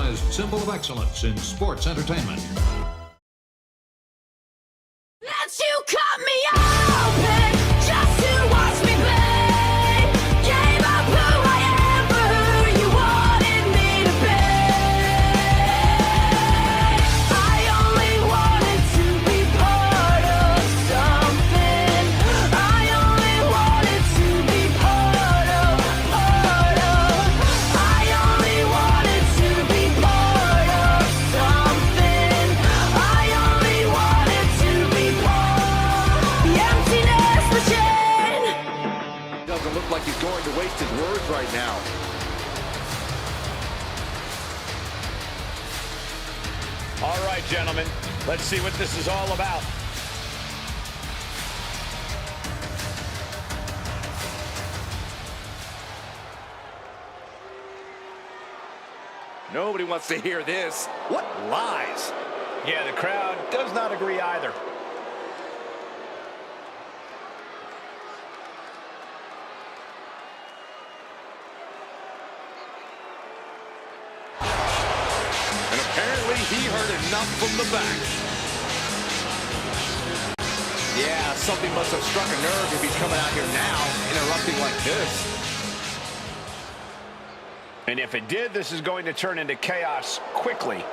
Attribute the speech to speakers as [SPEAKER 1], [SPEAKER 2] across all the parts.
[SPEAKER 1] recognized symbol of excellence in sports entertainment.
[SPEAKER 2] That you cut me open just to watch me play. Gave up who I am for who you wanted me to be. I only wanted to be part of something. I only wanted to be part of. I only wanted to be part of something. I only wanted to be part. The emptiness machine.
[SPEAKER 3] Doesn't look like he's going to waste his words right now.
[SPEAKER 4] All right, gentlemen, let's see what this is all about.
[SPEAKER 3] Nobody wants to hear this. What lies?
[SPEAKER 4] Yeah, the crowd does not agree either.
[SPEAKER 3] And apparently he heard enough from the back. Yeah, something must have struck a nerve if he's coming out here now, interrupting like this.
[SPEAKER 4] And if it did, this is going to turn into chaos quickly.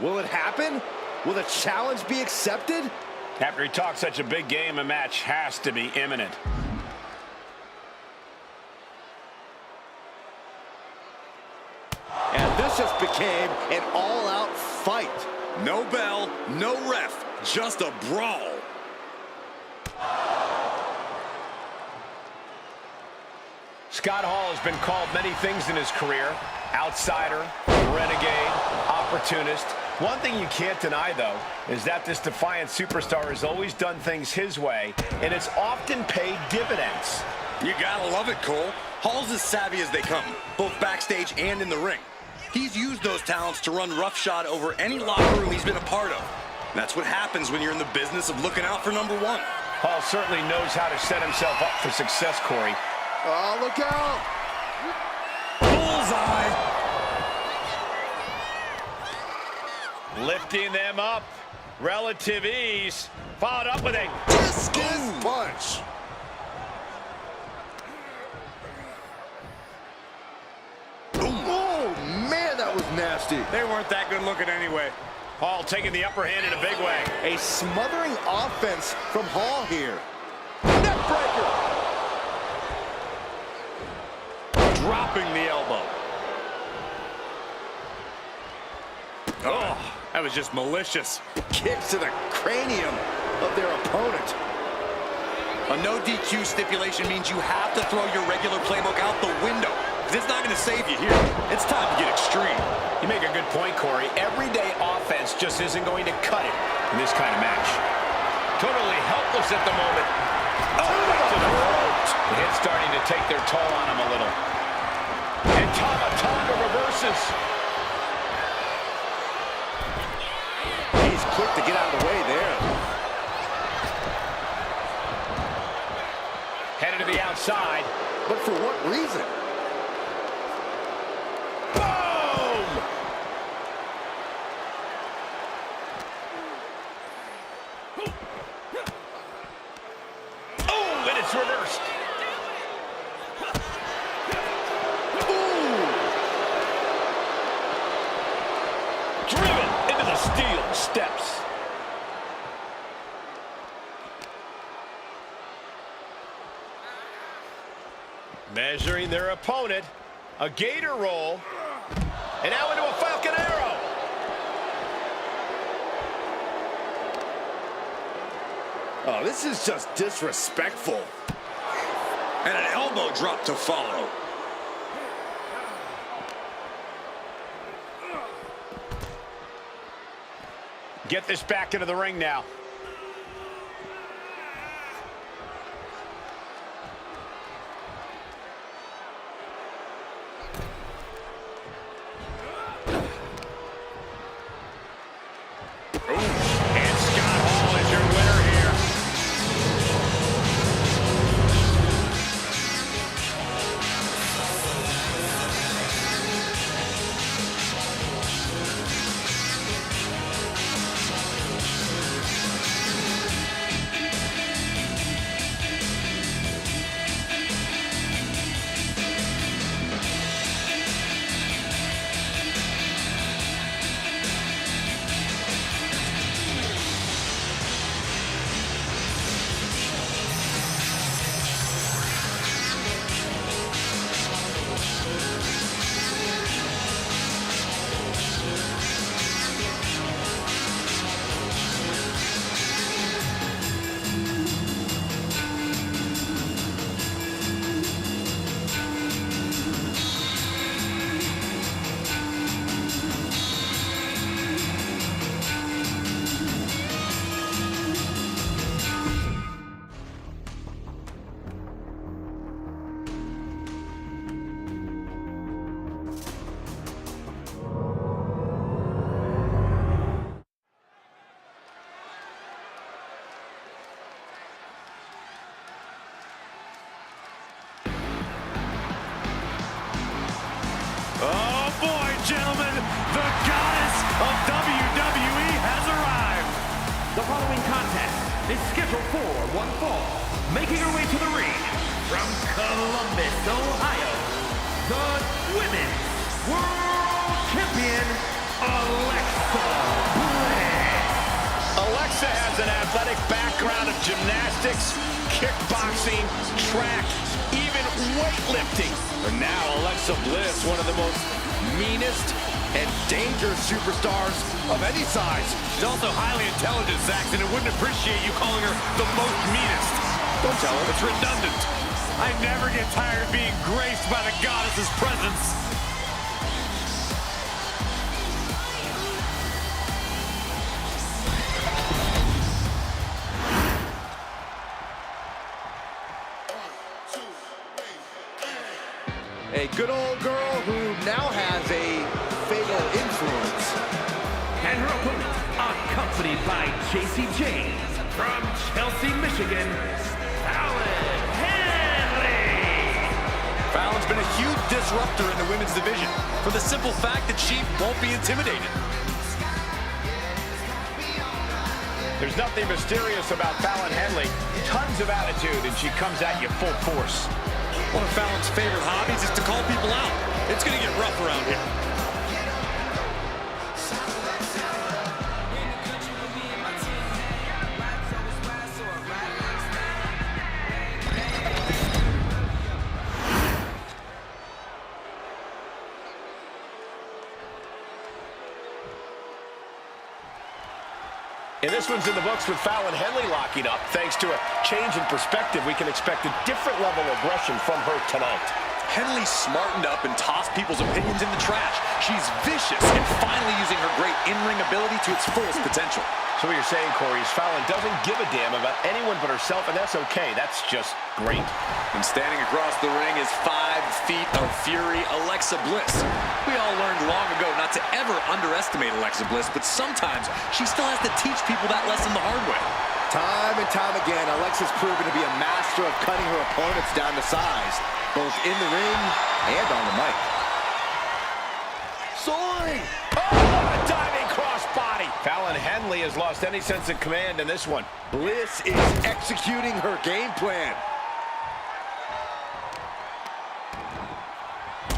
[SPEAKER 3] Will it happen? Will the challenge be accepted?
[SPEAKER 4] After he talked such a big game, a match has to be imminent.
[SPEAKER 3] And this just became an all-out fight. No bell, no ref, just a brawl.
[SPEAKER 4] Scott Hall has been called many things in his career. Outsider, renegade, opportunist. One thing you can't deny, though, is that this defiant superstar has always done things his way, and it's often paid dividends.
[SPEAKER 3] You gotta love it, Cole. Hall's as savvy as they come, both backstage and in the ring. He's used those talents to run roughshod over any locker room he's been a part of. That's what happens when you're in the business of looking out for number one.
[SPEAKER 4] Hall certainly knows how to set himself up for success, Corey.
[SPEAKER 3] Oh, look out! Bullseye!
[SPEAKER 4] Lifting them up. Relative ease. Followed up with a
[SPEAKER 3] Discus punch. Oh, man, that was nasty.
[SPEAKER 4] They weren't that good looking anyway. Hall taking the upper hand in a big way.
[SPEAKER 3] A smothering offense from Hall here. Neckbreaker.
[SPEAKER 4] Dropping the elbow.
[SPEAKER 3] Oh, that was just malicious. Kicks to the cranium of their opponent. A no DQ stipulation means you have to throw your regular playbook out the window. It's not going to save you here. It's time to get extreme.
[SPEAKER 4] You make a good point, Corey. Everyday offense just isn't going to cut it in this kind of match. Totally helpless at the moment. Oh, right to the throat. The hit's starting to take their toll on him a little. And Tama Tonga reverses.
[SPEAKER 3] He's quick to get out of the way there.
[SPEAKER 4] Headed to the outside.
[SPEAKER 3] But for what reason?
[SPEAKER 4] Boom! Oh, and it's reversed. Driven into the steel steps. Measuring their opponent. A gator roll. And now into a Falcon Arrow.
[SPEAKER 3] Oh, this is just disrespectful. And an elbow drop to follow.
[SPEAKER 4] Get this back into the ring now.
[SPEAKER 3] boy, gentlemen, the goddess of WWE has arrived.
[SPEAKER 5] The following contest is scheduled for one fall. Making her way to the ring from Columbus, Ohio, the Women's World Champion, Alexa Bliss.
[SPEAKER 4] Alexa has an athletic background of gymnastics, kickboxing, track, even weightlifting. But now Alexa Bliss, one of the most meanest
[SPEAKER 3] And dangerous superstars of any size. She's also highly intelligent, Saxon, and wouldn't appreciate you calling her the most meanest. Don't tell her. It's redundant. I never get tired of being graced by the goddess's presence. A good old girl who now has a fatal influence.
[SPEAKER 5] And her opponent, accompanied by JC James from Chelsea, Michigan, Fallon Henley.
[SPEAKER 3] Fallon's been a huge disruptor in the women's division for the simple fact that she won't be intimidated.
[SPEAKER 4] There's nothing mysterious about Fallon Henley. Tons of attitude, and she comes at you full force.
[SPEAKER 3] One of Fallon's favorite hobbies is to call people out. It's going to get rough around here.
[SPEAKER 4] And this one's in the books with Fallon Henley locking up. Thanks to a change in perspective, we can expect a different level of aggression from her tonight.
[SPEAKER 3] Henley smartened up and tossed people's opinions in the trash. She's vicious and finally using her great in-ring ability to its fullest potential.
[SPEAKER 4] So what you're saying, Corey, is Fallon doesn't give a damn about anyone but herself, and that's okay. That's just great.
[SPEAKER 3] And standing across the ring is 5 feet of fury, Alexa Bliss. We all learned long ago not to ever underestimate Alexa Bliss, but sometimes she still has to teach people that lesson the hard way. Time and time again, Alexa's proven to be a master of cutting her opponents down to size, both in the ring and on the mic. Soaring!
[SPEAKER 4] Oh, a diving crossbody! Fallon Henley has lost any sense of command in this one.
[SPEAKER 3] Bliss is executing her game plan.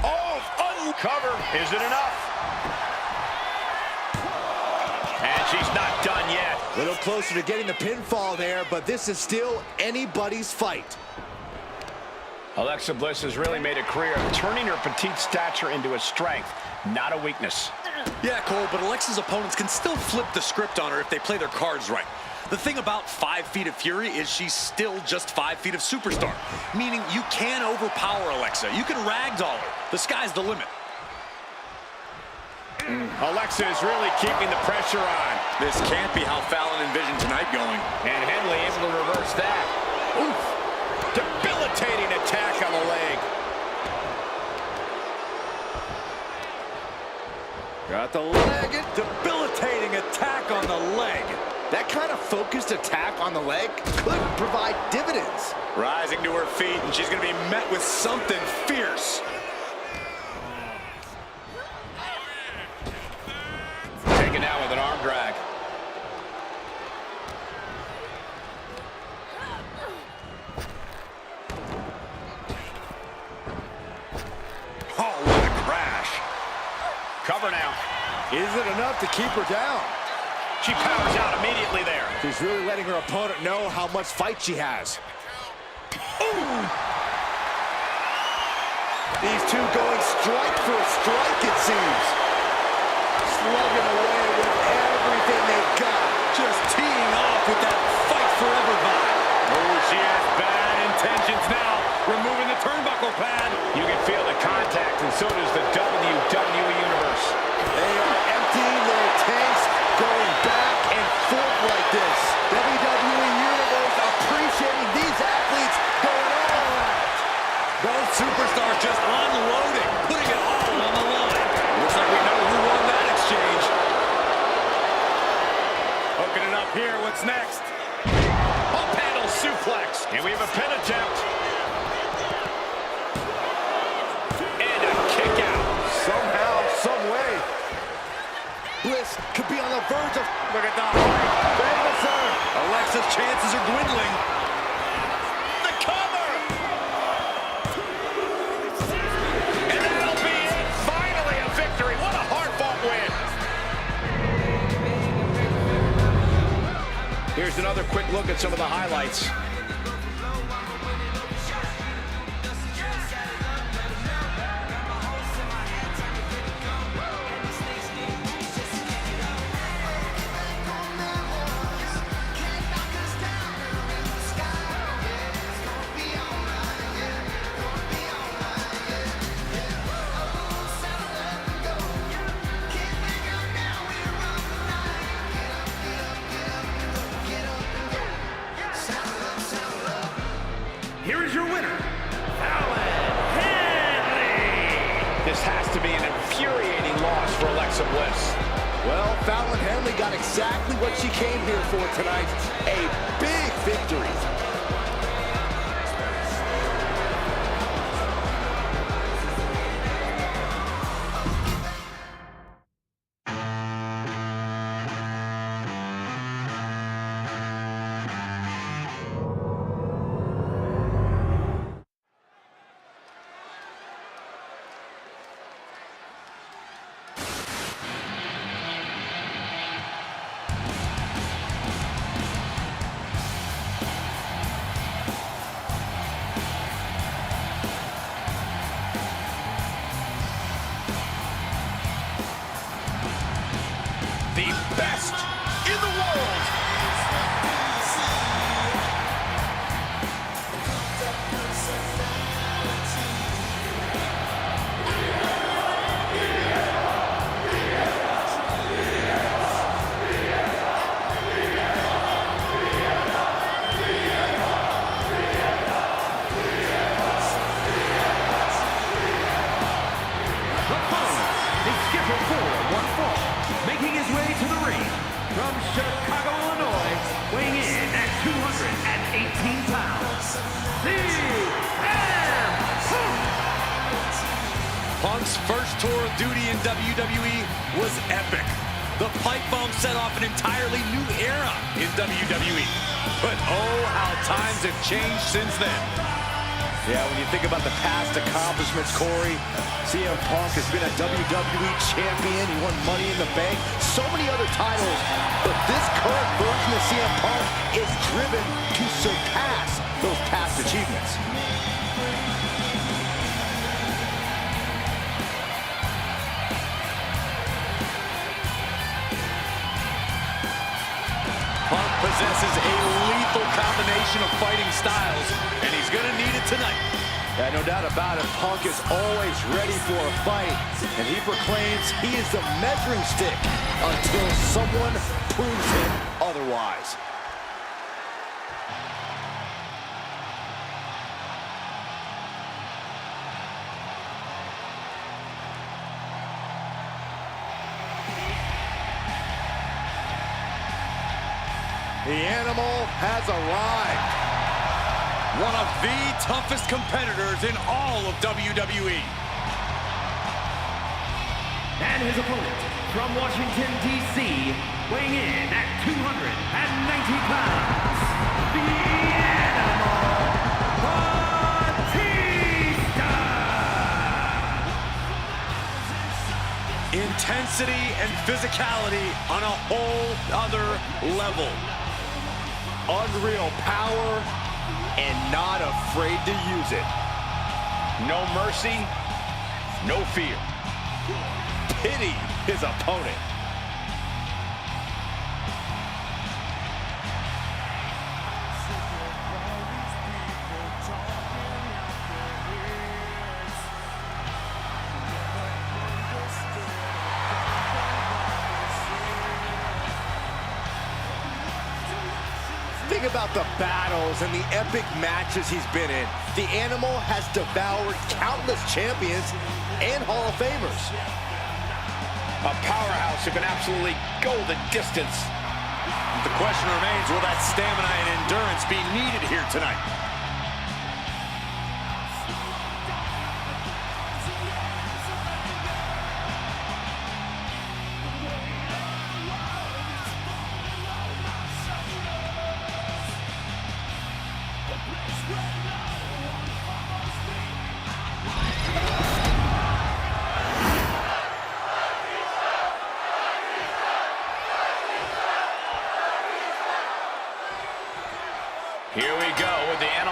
[SPEAKER 4] Oh, uncover. Is it enough? And she's not done yet.
[SPEAKER 3] A little closer to getting the pinfall there, but this is still anybody's fight.
[SPEAKER 4] Alexa Bliss has really made a career of turning her petite stature into a strength, not a weakness.
[SPEAKER 3] Yeah, Cole, but Alexa's opponents can still flip the script on her if they play their cards right. The thing about 5 feet of fury is she's still just 5 feet of superstar, meaning you can overpower Alexa. You can ragdoll her. The sky's the limit.
[SPEAKER 4] Alexa is really keeping the pressure on.
[SPEAKER 3] This can't be how Fallon envisioned tonight going.
[SPEAKER 4] And Henley able to reverse that. Oof. Debilitating attack on the leg.
[SPEAKER 3] Got the leg. Debilitating attack on the leg. That kind of focused attack on the leg could provide dividends. Rising to her feet, and she's going to be met with something fierce.
[SPEAKER 4] Taken out with an arm drag.
[SPEAKER 3] Oh, what a crash.
[SPEAKER 4] Cover now.
[SPEAKER 3] Is it enough to keep her down?
[SPEAKER 4] She powers out immediately there.
[SPEAKER 3] She's really letting her opponent know how much fight she has. Ooh. These two going strike for a strike, it seems. Slugging away with everything they've got. Just teeing off with that fight forever vibe.
[SPEAKER 4] Oh, she has bad intentions now. Removing the turnbuckle pad. You can feel the contact, and so does the WWE Universe.
[SPEAKER 3] They are emptying their tanks, going back and forth like this. WWE Universe appreciating these athletes going all out. Both superstars just unloading, putting it all on the line. Looks like we know who won that exchange.
[SPEAKER 4] Hooking it up here. What's next? Up handle suplex. And we have a pin attempt. And a kick out.
[SPEAKER 3] Somehow,
[SPEAKER 4] another quick look at some of the highlights.
[SPEAKER 5] Here is your winner, Fallon Henley.
[SPEAKER 4] This has to be an infuriating loss for Alexa Bliss.
[SPEAKER 3] Well, Fallon Henley got exactly what she came here for tonight, a big victory.
[SPEAKER 4] The best in the world.
[SPEAKER 5] The following is scheduled for one fall, making his way to the ring from Chicago, Illinois, weighing in at 218 pounds, CM Punk.
[SPEAKER 3] Punk's first tour of duty in WWE was epic. The pipe bomb set off an entirely new era in WWE. But oh, how times have changed since then. Yeah, when you think about the past accomplishments, Corey, CM Punk has been a WWE champion. He won Money in the Bank, so many other titles. But this current version of CM Punk is driven to surpass those past achievements. Punk possesses a lethal combination of fighting styles, and he's going to need it tonight. Yeah, no doubt about it. Punk is always ready for a fight, and he proclaims he is the measuring stick until someone proves him otherwise. The animal has arrived. One of the toughest competitors in all of WWE.
[SPEAKER 5] And his opponent from Washington, D.C., weighing in at 290 pounds, the Animal, Batista!
[SPEAKER 3] Intensity and physicality on a whole other level. Unreal power and not afraid to use it.
[SPEAKER 4] No mercy, no fear.
[SPEAKER 3] Pity his opponent. Think about the battles and the epic matches he's been in. The Animal has devoured countless champions and Hall of Famers.
[SPEAKER 4] A powerhouse who can absolutely go the distance.
[SPEAKER 3] The question remains, will that stamina and endurance be needed here tonight?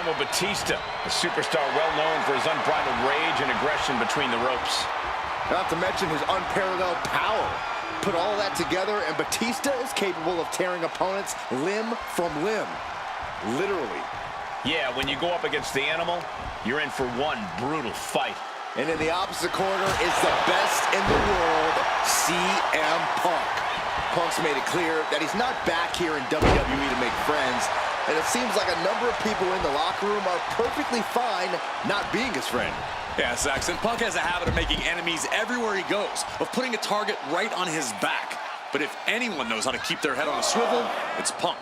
[SPEAKER 4] example, Batista, a superstar well known for his unbridled rage and aggression between the ropes.
[SPEAKER 3] Not to mention his unparalleled power. Put all that together, and Batista is capable of tearing opponents limb from limb. Literally.
[SPEAKER 4] Yeah, when you go up against the animal, you're in for one brutal fight.
[SPEAKER 3] And in the opposite corner is the best in the world, CM Punk. Punk's made it clear that he's not back here in WWE to make friends, and it seems like a number of people in the locker room are perfectly fine not being his friend.
[SPEAKER 6] Yeah, Saxon, Punk has a habit of making enemies everywhere he goes, of putting a target right on his back. But if anyone knows how to keep their head on a swivel, it's Punk.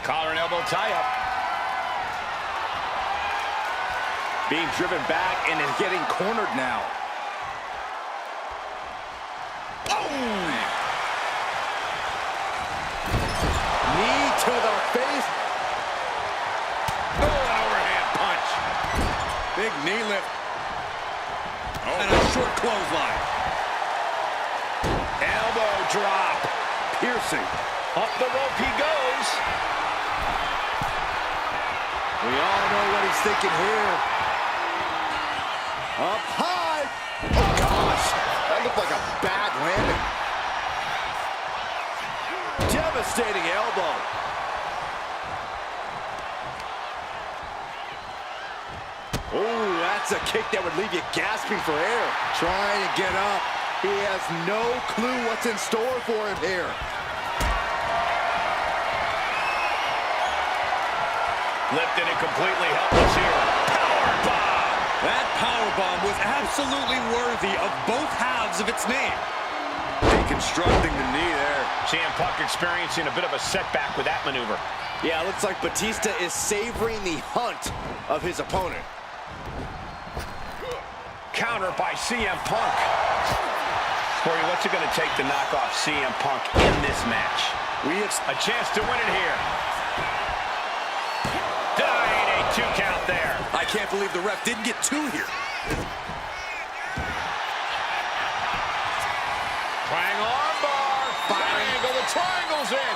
[SPEAKER 4] Collar and elbow tie-up.
[SPEAKER 3] Being driven back and is getting cornered now. Oh! Knee to the face.
[SPEAKER 6] Oh, an overhand punch. Big knee lift. Oh. And a short clothesline.
[SPEAKER 4] Elbow drop.
[SPEAKER 3] Piercing.
[SPEAKER 4] Up the rope he goes.
[SPEAKER 3] We all know what he's thinking here. Up high. Oh, gosh. That looked like a bad landing. Devastating elbow. Oh, that's a kick that would leave you gasping for air. Trying to get up. He has no clue what's in store for him here.
[SPEAKER 4] Lifted and completely helpless here. Powerbomb!
[SPEAKER 6] That powerbomb was absolutely worthy of both halves of its name.
[SPEAKER 3] Deconstructing the knee there.
[SPEAKER 4] CM Punk experiencing a bit of a setback with that maneuver.
[SPEAKER 3] Yeah, it looks like Batista is savoring the hunt of his opponent.
[SPEAKER 4] Counter by CM Punk. Corey, what's it going to take to knock off CM Punk in this match?
[SPEAKER 3] We have
[SPEAKER 4] A chance to win it here. Dying a 2 count there.
[SPEAKER 6] I can't believe the ref didn't get 2 here.
[SPEAKER 4] Triangle armbar. Triangle. The triangle's in.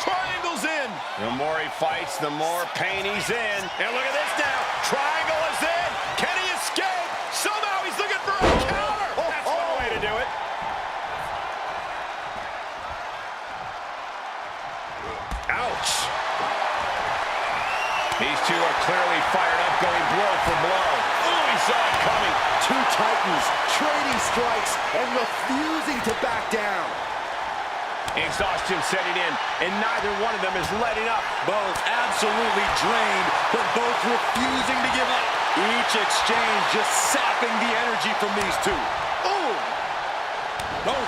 [SPEAKER 4] Triangle's in. The more he fights, the more pain he's in. And look at this now. Triangle is in. Can he escape? Somehow he's looking for a counter. That's one way to do it. Ouch. These two are clearly fired up, going blow for blow. Oh, he saw it coming.
[SPEAKER 3] two titans trading strikes and refusing to back down.
[SPEAKER 4] Exhaustion setting in, and neither one of them is letting up.
[SPEAKER 6] Both absolutely drained, but both refusing to give up. Each exchange just sapping the energy from these two. Oh! Oh!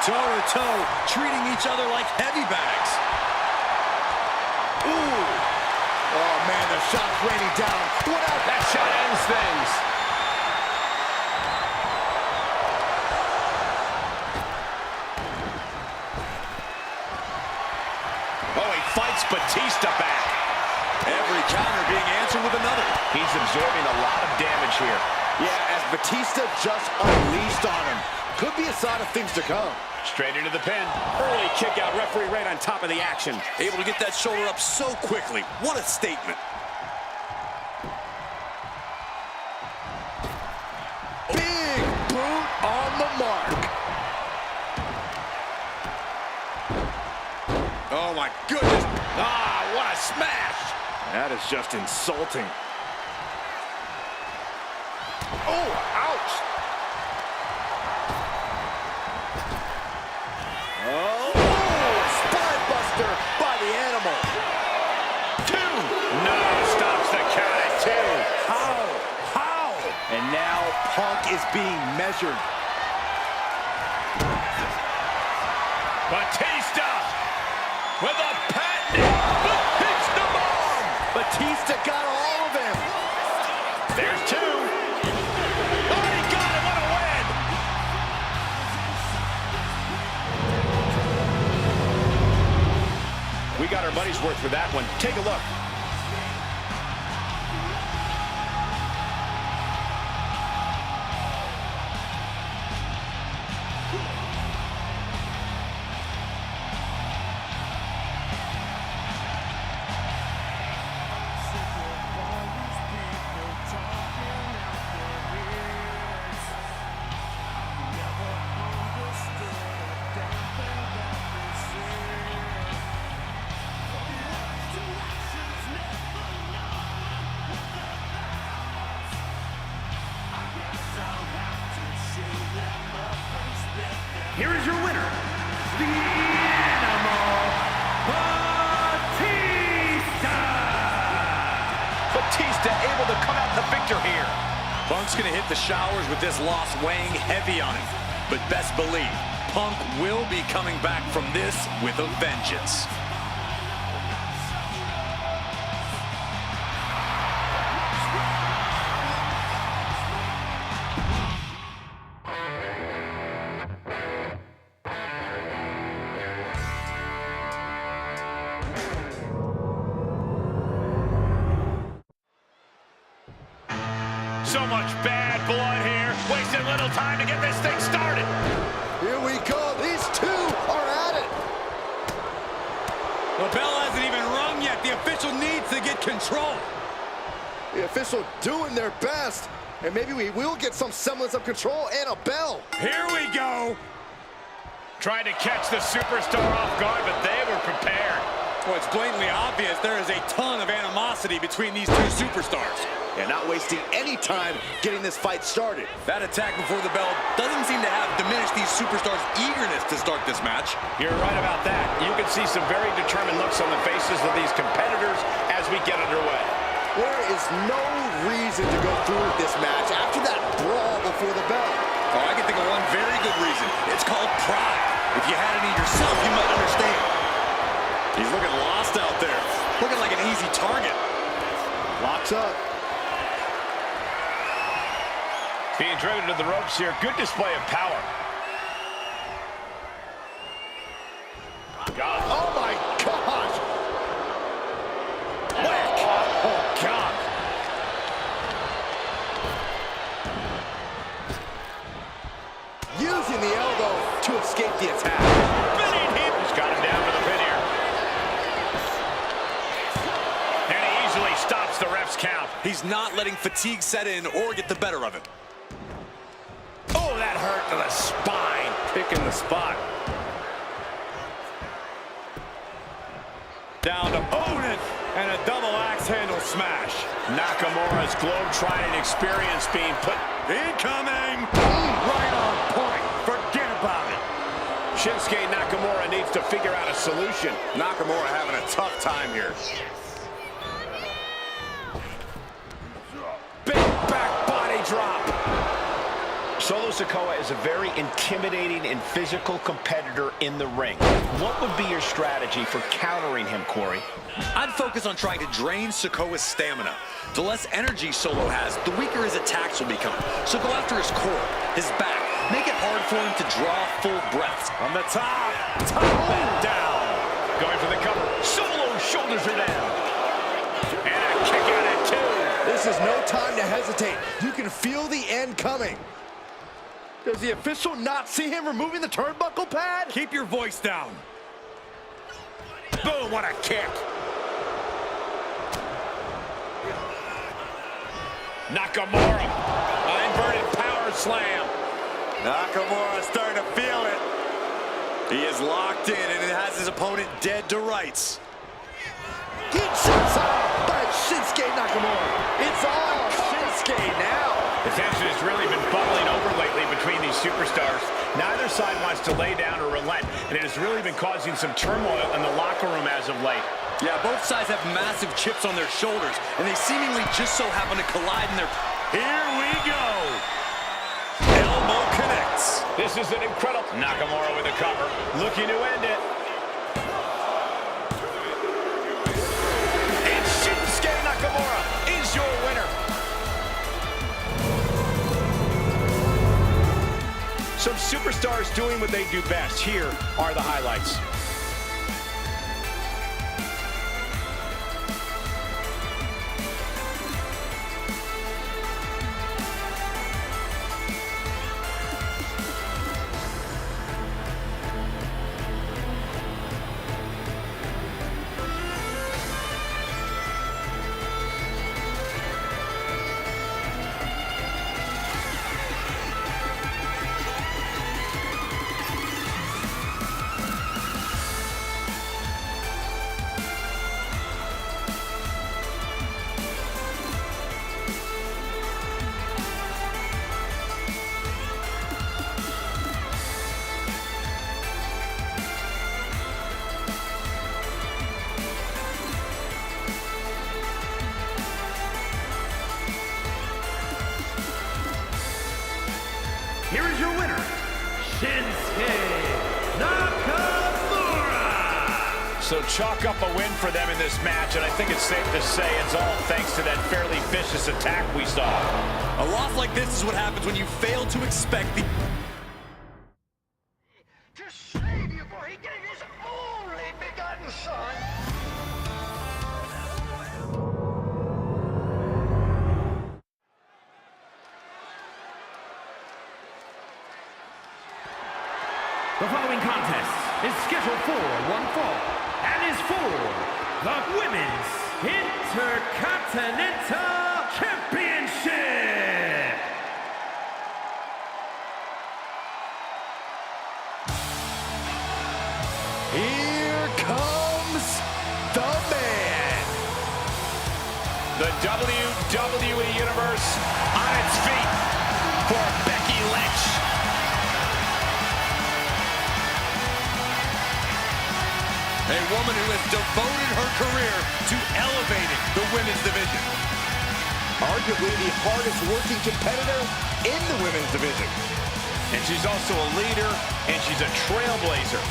[SPEAKER 6] Toe-to-toe, treating each other like heavy bags.
[SPEAKER 3] Ooh! Oh, man, the shot's raining down. What out?
[SPEAKER 4] That shot ends things. Oh, he fights Batista back.
[SPEAKER 6] Every counter being answered with another.
[SPEAKER 4] He's absorbing a lot of damage here.
[SPEAKER 3] Yeah, as Batista just unleashed on him. Could be a sign of things to come.
[SPEAKER 4] Straight into the pin.
[SPEAKER 6] Early kick out, referee right on top of the action. Able to get that shoulder up so quickly. What a statement.
[SPEAKER 3] Big boot on the mark.
[SPEAKER 6] Oh my goodness. Ah, what a smash.
[SPEAKER 3] That is just insulting. Oh, ouch. Oh, spine buster by the animal.
[SPEAKER 4] 2. No, stops the count at 2.
[SPEAKER 3] How? And now Punk is being measured.
[SPEAKER 4] Batista with a patented Batista bomb.
[SPEAKER 3] Batista got all of him.
[SPEAKER 4] There's 2. Oh, he got him. What a win. We got our money's worth for that one. Take a look. Batista able to come out the victor here.
[SPEAKER 3] Punk's gonna hit the showers with this loss weighing heavy on him. But best believe, Punk will be coming back from this with a vengeance.
[SPEAKER 4] So much bad blood here. Wasted little time to get this thing started.
[SPEAKER 6] Here we go. These two are at it.
[SPEAKER 3] The bell hasn't even rung yet. The official needs to get control.
[SPEAKER 6] The official doing their best. And maybe we will get some semblance of control and a bell.
[SPEAKER 4] Here we go. Tried to catch the superstar off guard, but they were prepared.
[SPEAKER 3] Well, it's blatantly obvious there is a ton of animosity between these two superstars.
[SPEAKER 6] And not wasting any time getting this fight started.
[SPEAKER 3] That attack before the bell doesn't seem to have diminished these superstars' eagerness to start this match.
[SPEAKER 4] You're right about that. You can see some very determined looks on the faces of these competitors as we get underway.
[SPEAKER 6] There is no reason to go through with this match after that brawl before the bell.
[SPEAKER 3] Oh, I can think of one very good reason. It's called pride. If you had any yourself, you might understand. He's looking lost out there. Looking like an easy target.
[SPEAKER 6] Locks up.
[SPEAKER 4] Being driven to the ropes here. Good display of power. God.
[SPEAKER 6] Oh my gosh!
[SPEAKER 4] Whack! Oh, God.
[SPEAKER 6] Using the elbow to escape the attack.
[SPEAKER 4] Spinning him. He's got him down for the pin here. And he easily stops the ref's count.
[SPEAKER 3] He's not letting fatigue set in or get the better of him.
[SPEAKER 4] Oh, that hurt to the spine. Picking the spot.
[SPEAKER 3] Down to opponent and a double axe handle smash.
[SPEAKER 4] Nakamura's globe-trotting experience being put...
[SPEAKER 3] Incoming!
[SPEAKER 4] Right on point. Forget about it. Shinsuke Nakamura needs to figure out a solution.
[SPEAKER 3] Nakamura having a tough time here.
[SPEAKER 4] Big back body drop. Solo Sikoa is a very intimidating and physical competitor in the ring. What would be your strategy for countering him, Corey?
[SPEAKER 3] I'd focus on trying to drain Sikoa's stamina. The less energy Solo has, the weaker his attacks will become. So go after his core, his back. Make it hard for him to draw full breaths.
[SPEAKER 4] On the top and down. Going for the cover. Solo's shoulders are down. And a kick out at two.
[SPEAKER 6] This is no time to hesitate. You can feel the end coming. Does the official not see him removing the turnbuckle pad?
[SPEAKER 3] Keep your voice down.
[SPEAKER 4] Boom, what a kick. Nakamura, an inverted power slam.
[SPEAKER 3] Nakamura starting to feel it. He is locked in and it has his opponent dead to rights.
[SPEAKER 6] Good shots out by Shinsuke Nakamura. It's all Shinsuke now.
[SPEAKER 4] The tension has really been bubbling over lately between these superstars. Neither side wants to lay down or relent, and it has really been causing some turmoil in the locker room as of late.
[SPEAKER 3] Yeah, both sides have massive chips on their shoulders, and they seemingly just so happen to collide in their...
[SPEAKER 4] Here we go.
[SPEAKER 3] Elbow connects.
[SPEAKER 4] This is an incredible... Nakamura with a cover, looking to end it. And Shinsuke Nakamura is your winner. Some superstars doing what they do best. Here are the highlights.
[SPEAKER 5] here is your winner, Shinsuke Nakamura.
[SPEAKER 4] So chalk up a win for them in this match, and I think it's safe to say it's all thanks to that fairly vicious attack we saw.
[SPEAKER 3] A loss like this is what happens when you fail to expect the...
[SPEAKER 7] To save you, for he gave his only begotten son.
[SPEAKER 5] The following contest is scheduled for one fall and is for the Women's Intercontinental Championship.
[SPEAKER 3] Here comes the man.
[SPEAKER 4] The WWE Universe on its feet for Becky Lynch.
[SPEAKER 3] A woman who has devoted her career to elevating the women's division. Arguably the hardest working competitor in the women's division.
[SPEAKER 4] And she's also a leader, and she's a trailblazer.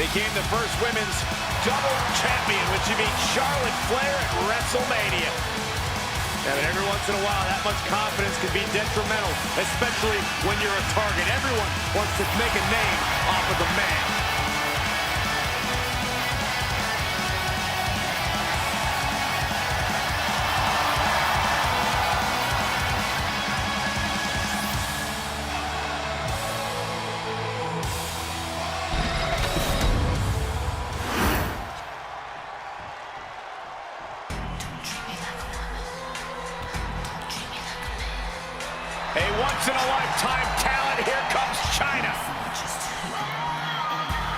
[SPEAKER 4] Became the first women's double champion when she beat Charlotte Flair at WrestleMania.
[SPEAKER 3] Yeah, but every once in a while, that much confidence can be detrimental, especially when you're a target. Everyone wants to make a name off of the man.
[SPEAKER 4] A once-in-a-lifetime talent. Here comes China.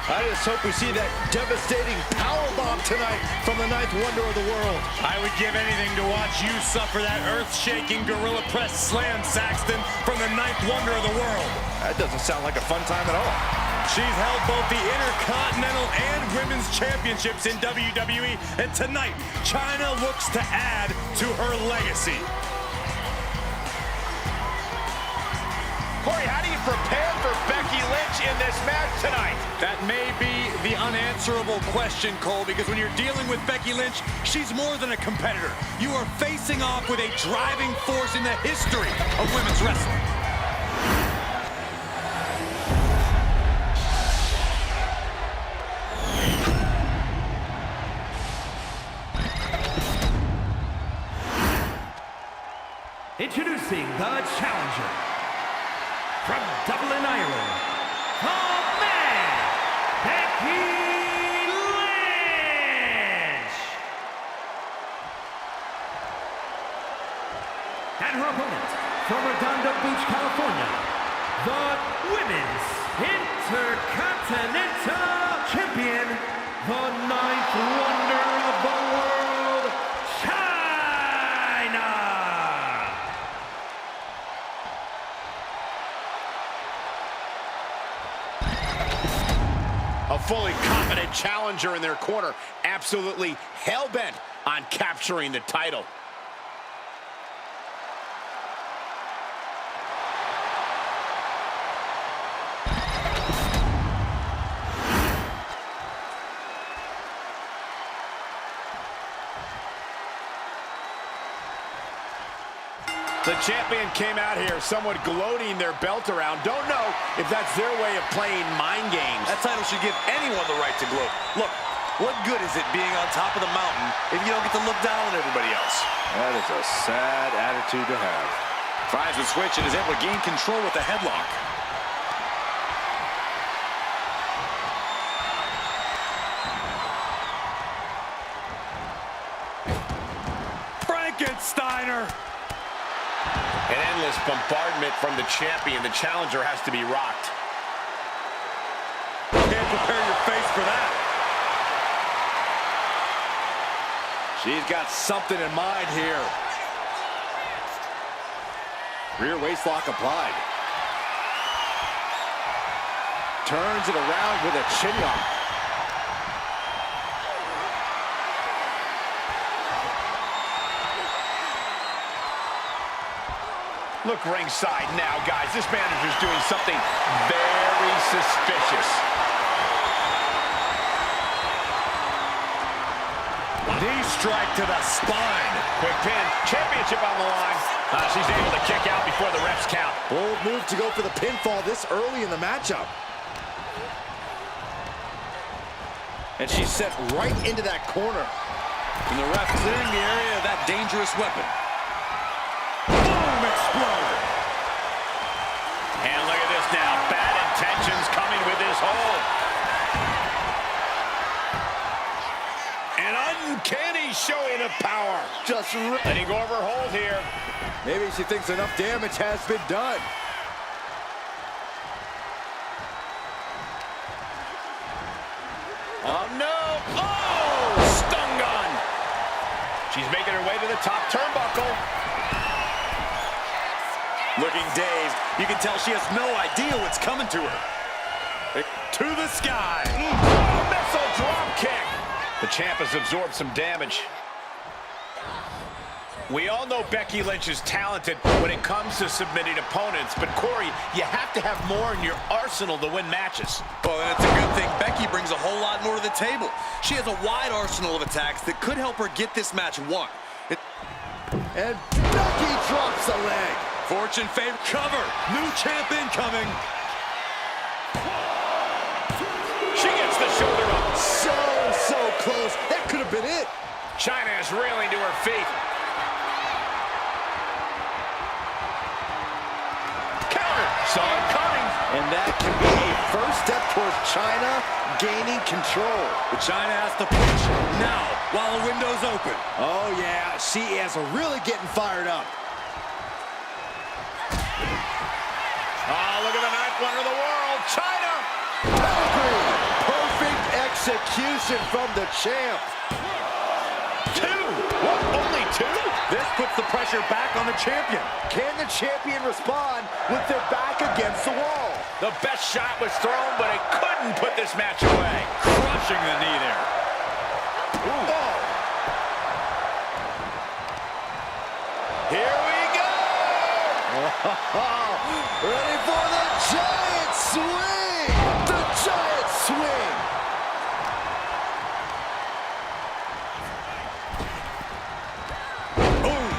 [SPEAKER 3] I just hope we see that devastating powerbomb tonight from the ninth wonder of the world. I would give anything to watch you suffer that earth-shaking gorilla press slam, Saxton, from the ninth wonder of the world. That doesn't sound like a fun time at all. She's held both the Intercontinental and Women's Championships in WWE, and tonight, China looks to add to her legacy.
[SPEAKER 4] Corey, how do you prepare for Becky Lynch in this match tonight?
[SPEAKER 3] That may be the unanswerable question, Cole, because when you're dealing with Becky Lynch, she's more than a competitor. You are facing off with a driving force in the history of women's wrestling.
[SPEAKER 5] Introducing the challenger from Dublin, Ireland, the man, Becky Lynch. And her opponent from Redondo Beach, California, the Women's Intercontinental Champion, the ninth wonder of the world, China.
[SPEAKER 4] A fully confident challenger in their corner, absolutely hell-bent on capturing the title. The champion came out here somewhat gloating their belt around. Don't know if that's their way of playing mind games.
[SPEAKER 3] That title should give anyone the right to gloat. Look, what good is it being on top of the mountain if you don't get to look down on everybody else?
[SPEAKER 6] That is a sad attitude to have.
[SPEAKER 3] Tries the switch and is able to gain control with the headlock. Frankensteiner!
[SPEAKER 4] An endless bombardment from the champion. The challenger has to be rocked.
[SPEAKER 3] Can't prepare your face for that. She's got something in mind here. Rear waist lock applied. Turns it around with a chin lock.
[SPEAKER 4] Look ringside now, guys. This manager's doing something very suspicious.
[SPEAKER 6] Knee strike to the spine.
[SPEAKER 4] Quick pin. Championship on the line. She's able to kick out before the refs count.
[SPEAKER 3] Bold move to go for the pinfall this early in the matchup. And she's set right into that corner. And the ref clearing the area of that dangerous weapon. Boom, explode.
[SPEAKER 4] And look at this now. Bad intentions coming with this hold.
[SPEAKER 6] An uncanny showing of power.
[SPEAKER 3] Just
[SPEAKER 4] Letting go of her hold here.
[SPEAKER 3] maybe she thinks enough damage has been done.
[SPEAKER 4] Oh, no. Oh, stun gun. She's making her way to the top turnbuckle.
[SPEAKER 3] Looking dazed. You can tell she has no idea what's coming to her.
[SPEAKER 6] To the sky.
[SPEAKER 4] Missile drop kick. The champ has absorbed some damage. We all know Becky Lynch is talented when it comes to submitting opponents, but Corey, you have to have more in your arsenal to win matches.
[SPEAKER 3] Well, and it's a good thing Becky brings a whole lot more to the table. She has a wide arsenal of attacks that could help her get this match won. And Becky drops a leg. Fortune favor cover. New champ incoming.
[SPEAKER 4] She gets the shoulder up.
[SPEAKER 3] So close. That could have been it.
[SPEAKER 4] China is reeling to her feet. Counter. Saw it coming.
[SPEAKER 3] And that can be a first step towards China gaining control. But China has to push now while the window's open. Oh, yeah. She is really getting fired up.
[SPEAKER 4] Oh, look at the ninth wonder of the world. China.
[SPEAKER 3] Pedigree. Perfect execution from the champ.
[SPEAKER 4] Two. What? Only two?
[SPEAKER 3] This puts the pressure back on the champion. Can the champion respond with their back against the wall?
[SPEAKER 4] The best shot was thrown, but it couldn't put this match away.
[SPEAKER 6] Crushing the knee there.
[SPEAKER 3] Oh.
[SPEAKER 4] Here we go.
[SPEAKER 3] Ready for the giant swing! The giant swing!
[SPEAKER 4] Boom.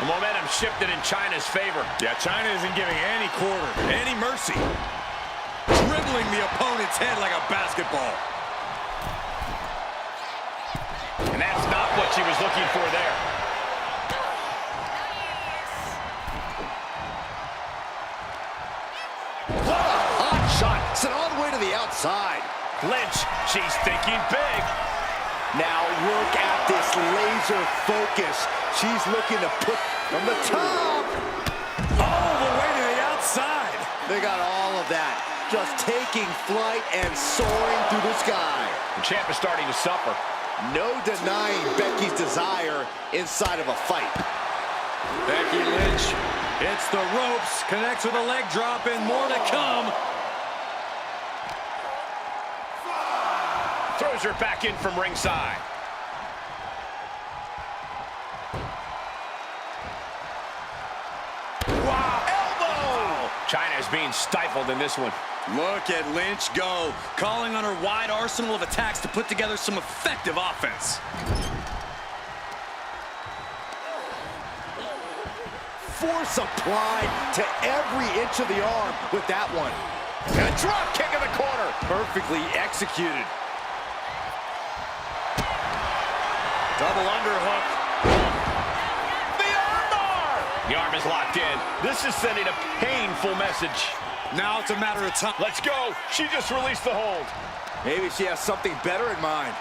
[SPEAKER 4] The momentum shifted in China's favor.
[SPEAKER 6] Yeah, China isn't giving any quarter, any mercy. Dribbling the opponent's head like a basketball.
[SPEAKER 4] And that's not what she was looking for there.
[SPEAKER 3] What a hot shot! Sent all the way to the outside.
[SPEAKER 4] Lynch, she's thinking big.
[SPEAKER 3] Now look at this laser focus. She's looking to put from the top.
[SPEAKER 6] All the way to the outside.
[SPEAKER 3] They got all of that. Just taking flight and soaring through the sky.
[SPEAKER 4] The champ is starting to suffer.
[SPEAKER 3] No denying Becky's desire inside of a fight.
[SPEAKER 6] Becky Lynch hits the ropes, connects with a leg drop, and more to come.
[SPEAKER 4] Throws her back in from ringside. Wow, elbow! China is being stifled in this one.
[SPEAKER 3] Look at Lynch go, calling on her wide arsenal of attacks to put together some effective offense. Force applied to every inch of the arm with that one.
[SPEAKER 4] And a drop kick in the corner.
[SPEAKER 3] Perfectly executed. Double underhook.
[SPEAKER 4] The armbar! The arm is locked in. This is sending a painful message.
[SPEAKER 6] Now it's a matter of time.
[SPEAKER 4] Let's go. She just released the hold.
[SPEAKER 3] Maybe she has something better in mind.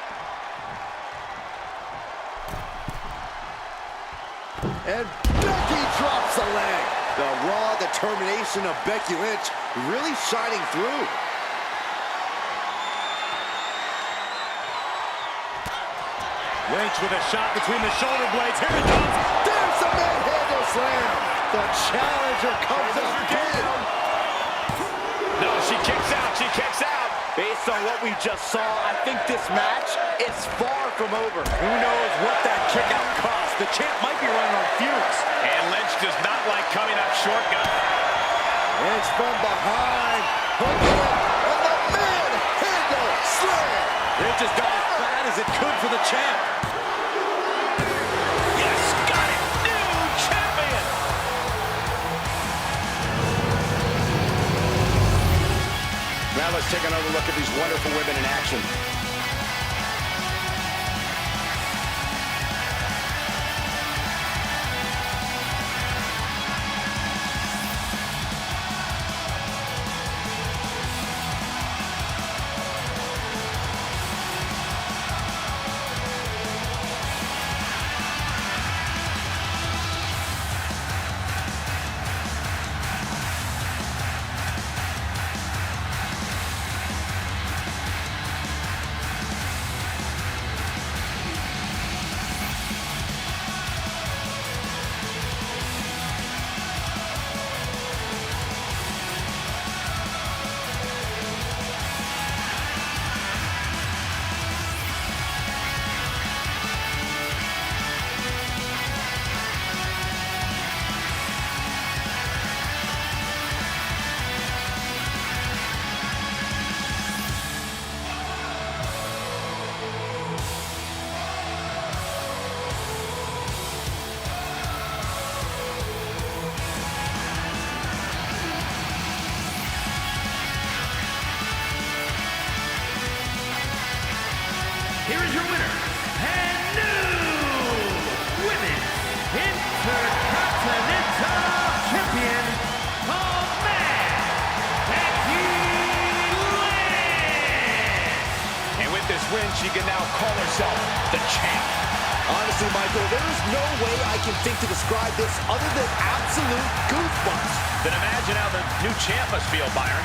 [SPEAKER 3] And Becky drops the leg. The raw determination of Becky Lynch really shining through.
[SPEAKER 6] Lynch with a shot between the shoulder blades. Here it comes.
[SPEAKER 3] There's the manhandle slam.
[SPEAKER 6] The challenger comes up big.
[SPEAKER 4] No, she kicks out. She kicks out.
[SPEAKER 3] Based on what we just saw, I think this match is far from over. Who knows what that kick out cost? The champ might be running on fumes.
[SPEAKER 4] And Lynch does not like coming up short, gun.
[SPEAKER 6] Lynch from behind. Hooking it. And the manhandle slam.
[SPEAKER 3] It just got as bad as it could for the champ.
[SPEAKER 4] Yes, got it. New champion. Now let's take another look at these wonderful women in action.
[SPEAKER 5] Here is your winner and new Women's Intercontinental Champion, Becky Lynch.
[SPEAKER 4] And with this win, she can now call herself the champ.
[SPEAKER 3] Honestly, Michael, there is no way I can think to describe this other than absolute goosebumps.
[SPEAKER 4] Then imagine how the new champ must feel, Byron.